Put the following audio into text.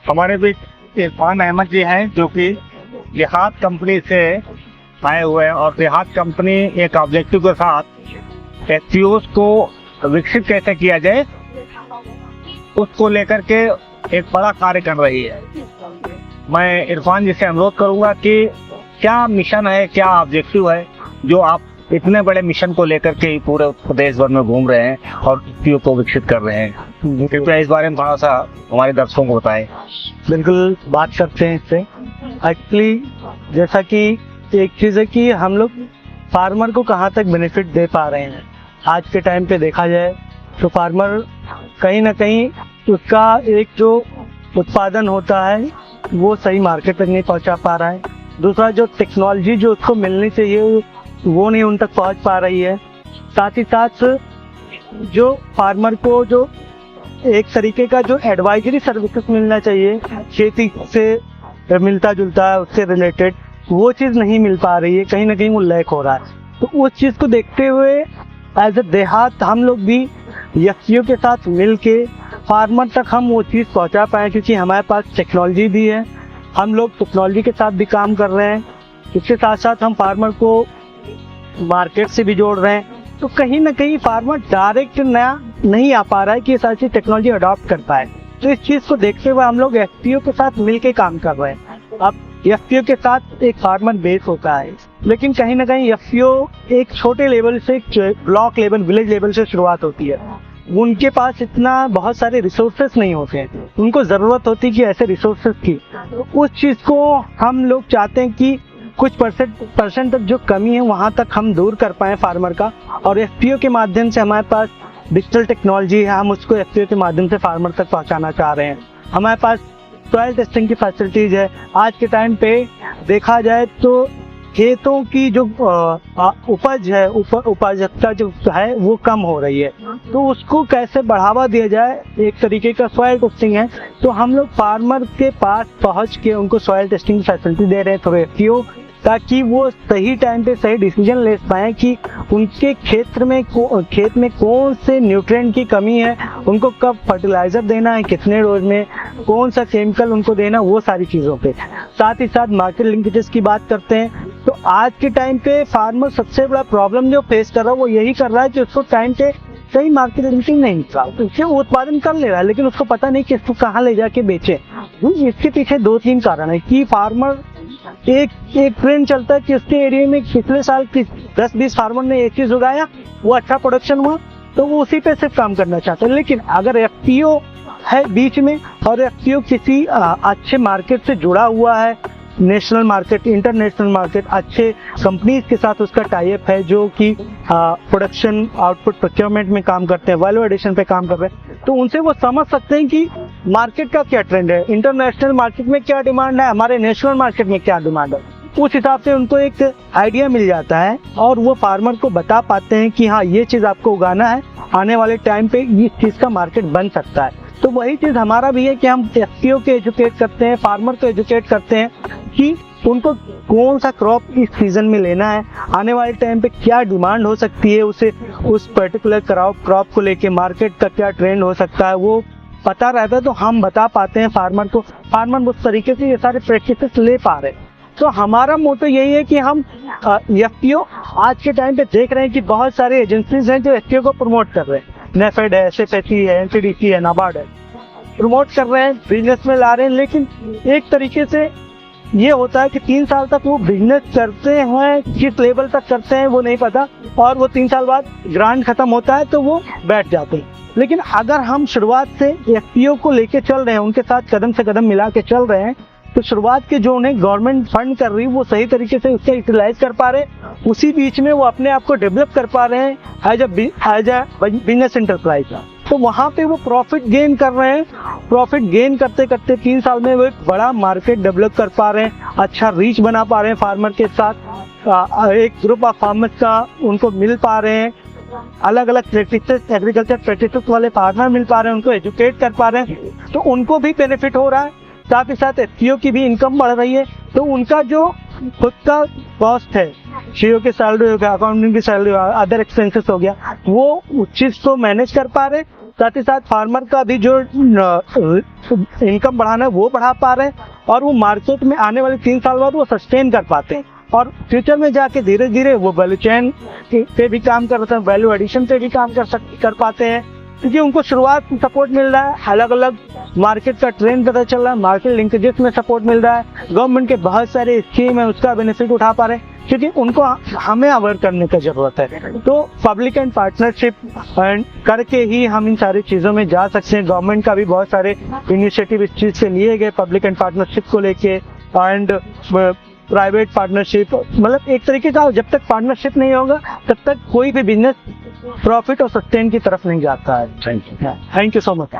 हमारे बीच इरफान अहमद जी हैं जो कि देहात कंपनी से आए हुए हैं और देहात कंपनी एक ऑब्जेक्टिव के साथ एफपीओस को विकसित कैसे किया जाए उसको लेकर के एक बड़ा कार्य कर रही है। मैं इरफान जी से अनुरोध करूंगा कि क्या मिशन है, क्या ऑब्जेक्टिव है जो आप इतने बड़े मिशन को लेकर के पूरे प्रदेश भर में घूम रहे हैं और एफपीओ को विकसित कर रहे हैं। कृपया इस बारे में थोड़ा सा हमारे दर्शकों को बताएं। बिल्कुल बात करते हैं इससे। एक्चुअली जैसा कि एक चीज़ है कि हम लोग फार्मर को कहाँ तक बेनिफिट दे पा रहे हैं। आज के टाइम पे देखा जाए तो फार्मर कहीं ना कहीं उसका एक जो उत्पादन होता है वो सही मार्केट तक नहीं पहुंचा पा रहा है। दूसरा जो टेक्नोलॉजी जो उसको मिलनी चाहिए वो नहीं उन तक पहुंच पा रही है। साथ ही साथ जो फार्मर को जो एक तरीके का जो एडवाइजरी सर्विसेज मिलना चाहिए खेती से मिलता जुलता है उससे रिलेटेड, वो चीज़ नहीं मिल पा रही है, कहीं ना कहीं वो लैक हो रहा है। तो उस चीज़ को देखते हुए एज ए देहात हम लोग भी एफपीओ के साथ मिल के फार्मर तक हम वो चीज़ पहुंचा पाए, क्योंकि हमारे पास टेक्नोलॉजी भी है, हम लोग टेक्नोलॉजी के साथ भी काम कर रहे हैं। इसके साथ साथ हम फार्मर को मार्केट से भी जोड़ रहे हैं। तो कहीं ना कहीं फार्मर डायरेक्ट नया नहीं आ पा रहा है कि इस ऐसी टेक्नोलॉजी अडॉप्ट कर पाए। तो इस चीज़ को देखते हुए हम लोग एफपीओ के साथ मिलके काम कर रहे हैं। अब एफपीओ के साथ एक फार्मर बेस होता है, लेकिन कहीं ना कहीं एफपीओ एक छोटे लेवल से, ब्लॉक लेवल, विलेज लेवल से शुरुआत होती है। उनके पास इतना बहुत सारे रिसोर्सेस नहीं होते हैं, उनको ज़रूरत होती है कि ऐसे रिसोर्सेस की। तो उस चीज़ को हम लोग चाहते हैं कि कुछ परसेंट तक जो कमी है वहाँ तक हम दूर कर पाएँ फार्मर का। और एफपीओ के माध्यम से हमारे पास डिजिटल टेक्नोलॉजी है, हम उसको एफपीओ के माध्यम से फार्मर तक पहुँचाना चाह रहे हैं। हमारे पास सॉइल टेस्टिंग की फैसिलिटीज़ है। आज के टाइम पे देखा जाए तो खेतों की जो उपज है, उपजता जो है वो कम हो रही है, तो उसको कैसे बढ़ावा दिया जाए, एक तरीके का सॉइल टेस्टिंग है। तो हम लोग फार्मर के पास पहुंच के उनको सॉइल टेस्टिंग की फैसिलिटी दे रहे हैं थ्रू एफपीओ, ताकि वो सही टाइम पे सही डिसीजन ले पाएँ कि उनके खेत में कौन से न्यूट्रिएंट की कमी है, उनको कब फर्टिलाइज़र देना है, कितने डोज में, कौन सा केमिकल उनको देना, वो सारी चीज़ों पे। साथ ही साथ मार्केट लिंकेजेस की बात करते हैं तो आज के टाइम पे फार्मर सबसे बड़ा प्रॉब्लम जो फेस कर रहा है वो यही कर रहा है कि उसको टाइम पे सही मार्केट लिंकिंग नहीं निकला। उससे वो उत्पादन कर ले रहा है लेकिन उसको पता नहीं कि इसको कहाँ ले जाके बेचे। इसके पीछे 2-3 कारण है कि फार्मर एक ट्रेंड चलता है कि उसके एरिया में पिछले साल 10-20 फार्मर ने एक चीज़ उगाया, वो अच्छा प्रोडक्शन हुआ तो वो उसी पे सिर्फ काम करना चाहते हैं। लेकिन अगर एफपीओ है बीच में और एफपीओ किसी अच्छे मार्केट से जुड़ा हुआ है, नेशनल मार्केट, इंटरनेशनल मार्केट, अच्छे कंपनीज के साथ उसका टाई अप है जो कि प्रोडक्शन आउटपुट प्रोक्योरमेंट में काम करते हैं, वैल्यू एडिशन पे काम कर रहे हैं, तो उनसे वो समझ सकते हैं कि मार्केट का क्या ट्रेंड है, इंटरनेशनल मार्केट में क्या डिमांड है, हमारे नेशनल मार्केट में क्या डिमांड है। उस हिसाब से उनको एक आइडिया मिल जाता है और वो फार्मर को बता पाते हैं कि हाँ ये चीज़ आपको उगाना है, आने वाले टाइम पे इस चीज़ का मार्केट बन सकता है। तो वही चीज़ हमारा भी है कि हम एफपीओ को एजुकेट करते हैं, फार्मर को एजुकेट करते हैं कि उनको कौन सा क्रॉप इस सीज़न में लेना है, आने वाले टाइम पे क्या डिमांड हो सकती है, उसे उस पर्टिकुलर क्रॉप को लेके मार्केट का क्या ट्रेंड हो सकता है वो पता रहता है। तो हम बता पाते हैं फार्मर को, फार्मर उस तरीके से ये सारे प्रैक्टिसेस ले पा रहे हैं। तो हमारा मोटो यही है कि हम एफपीओ आज के टाइम पे देख रहे हैं कि बहुत सारे एजेंसीज हैं जो एफपीओ को प्रमोट कर रहे हैं, नेफेड है, एसएफएसी है, एनसीडीसी है, नाबार्ड है, प्रमोट कर रहे हैं, बिजनेस में ला रहे हैं। लेकिन एक तरीके से ये होता है कि 3 साल तक वो बिजनेस करते हैं, किस लेवल तक करते हैं वो नहीं पता, और वो 3 साल बाद ग्रांट खत्म होता है तो वो बैठ जाते हैं। लेकिन अगर हम शुरुआत से एफपीओ को लेके चल रहे हैं, उनके साथ कदम से कदम मिला के चल रहे हैं, तो शुरुआत के जो उन्हें गवर्नमेंट फंड कर रही है वो सही तरीके से उससे यूटिलाइज कर पा रहे हैं, उसी बीच में वो अपने आप को डेवलप कर पा रहे हैं एज अ बिजनेस एंटरप्राइज। तो वहाँ पे वो प्रॉफिट गेन कर रहे हैं, प्रॉफिट गेन करते करते 3 साल में वो एक बड़ा मार्केट डेवलप कर पा रहे हैं, अच्छा रीच बना पा रहे हैं फार्मर के साथ, एक ग्रुप ऑफ फार्मर्स का उनको मिल पा रहे हैं, अलग अलग प्रैक्टिसेस, एग्रीकल्चर प्रैक्टिसेस वाले फार्मर मिल पा रहे हैं, उनको एजुकेट कर पा रहे हैं, तो उनको भी बेनिफिट हो रहा है। साथ ही साथ एफपीओ की भी इनकम बढ़ रही है, तो उनका जो खुद का कॉस्ट है, सीईओ की सैलरी हो गया, अकाउंटिंग की सैलरी हो गया, अदर एक्सपेंसेस हो गया, वो उस चीज़ को मैनेज कर पा रहे साथ ही साथ फार्मर का भी जो इनकम बढ़ाना है वो बढ़ा पा रहे हैं और वो मार्केट में आने वाले 3 साल बाद वो सस्टेन कर पाते हैं और फ्यूचर में जाके धीरे धीरे वो वैल्यू चेन पे भी काम करते हैं, वैल्यू एडिशन पे भी काम कर पाते हैं, क्योंकि उनको शुरुआत में सपोर्ट मिल रहा है, अलग अलग मार्केट का ट्रेंड पता चल रहा है, मार्केट लिंकेजेस में सपोर्ट मिल रहा है, गवर्नमेंट के बहुत सारे स्कीम है उसका बेनिफिट उठा पा रहे हैं, क्योंकि उनको हमें अवेयर करने की जरूरत है। तो पब्लिक एंड पार्टनरशिप करके ही हम इन सारी चीज़ों में जा सकते हैं। गवर्नमेंट का भी बहुत सारे इनिशिएटिव इस चीज़ से लिए गए पब्लिक एंड पार्टनरशिप को लेके, एंड प्राइवेट पार्टनरशिप, मतलब एक तरीके का जब तक पार्टनरशिप नहीं होगा तब तक कोई भी बिजनेस प्रॉफिट और सस्टेन की तरफ नहीं जाता है। Thank you. Thank you so much.